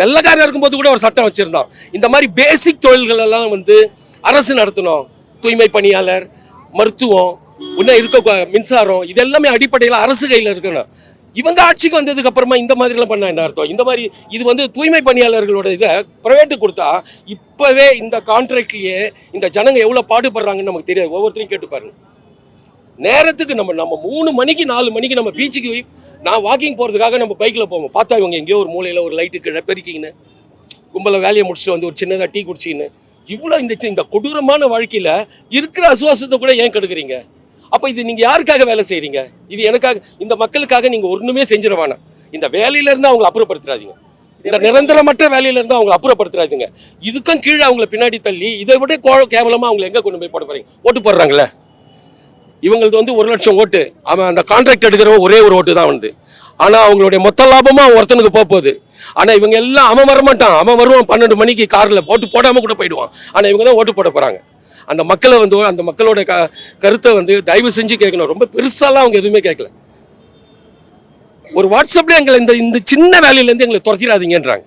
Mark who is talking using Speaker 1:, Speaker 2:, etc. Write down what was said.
Speaker 1: வெள்ளைக்காரர் இருக்கும்போது கூட ஒரு சட்டம் வச்சுருந்தோம். இந்த மாதிரி பேசிக் தொழில்கள் எல்லாம் வந்து அரசு நடத்தணும். தூய்மை பணியாளர், மருத்துவம், இன்னும் இருக்க மின்சாரம், இது எல்லாமே அடிப்படையில் அரசு கையில் இருக்கணும். இவங்க ஆட்சிக்கு வந்ததுக்கு அப்புறமா இந்த மாதிரிலாம் பண்ண என்ன அர்த்தம்? இந்த மாதிரி இது வந்து தூய்மை பணியாளர்களோட இதை ப்ரைவேட்டுக்கு கொடுத்தா இப்போவே இந்த கான்ட்ராக்ட்லேயே இந்த ஜனங்க எவ்வளோ பாடுபடுறாங்கன்னு நமக்கு தெரியாது. ஒவ்வொருத்தரையும் கேட்டு பாருங்க. நேரத்துக்கு நம்ம 3 மணிக்கு 4 மணிக்கு நம்ம பீச்சுக்கு நான் வாக்கிங் போகிறதுக்காக நம்ம பைக்கில் போவோம். பார்த்தா இவங்க எங்கேயோ ஒரு மூலையில் ஒரு லைட்டு கீழே பெருக்கிக்கின்னு கும்பலை வேலையை முடிச்சுட்டு வந்து ஒரு சின்னதாக டீ குடிச்சிக்கின்னு இவ்வளோ இந்த கொடூரமான வாழ்க்கையில் இருக்கிற அசுவாசத்தை கூட ஏன் கெடுக்குறீங்க? அப்போ இது நீங்கள் யாருக்காக வேலை செய்கிறீங்க? இது எனக்காக, இந்த மக்களுக்காக நீங்கள் ஒன்றுமே செஞ்சிட வேணாம். இந்த வேலையிலேருந்து அவங்களை அப்புறப்படுத்துறாதீங்க. இந்த நிரந்தரமற்ற வேலையிலேருந்து அவங்களை அப்புறப்படுத்துறாதீங்க. இதுக்கும் கீழே அவங்கள பின்னாடி தள்ளி இதை விட கேவலமாக அவங்களை எங்கே கொண்டு போய் போட போகிறீங்க? ஓட்டு போடுறாங்களே, இவங்களுக்கு வந்து 1 லட்சம் ஓட்டு, அவன் அந்த கான்ட்ராக்ட் எடுக்கிறவன் ஒரே ஒரு ஓட்டு தான் வந்து. ஆனால் அவங்களுடைய மொத்த லாபமும் ஒருத்தனுக்கு போகுது. ஆனால் இவங்க எல்லாம் அவன் வரமாட்டான், அவன் வருவான் 12 மணிக்கு காரில் ஓட்டு போடாமல் கூட போயிடுவான். ஆனால் இவங்க தான் ஓட்டு போட போகிறாங்க. அந்த மக்களை வந்து அந்த மக்களோட கருத்தை வந்து தயவு செஞ்சு கேட்கணும். ரொம்ப பெருசாலாம் அவங்க எதுவுமே கேட்கல. ஒரு வாட்ஸ்அப்ல எங்களை இந்த சின்ன வேலையிலேருந்து எங்களை துரத்திடாதீங்கன்றாங்க.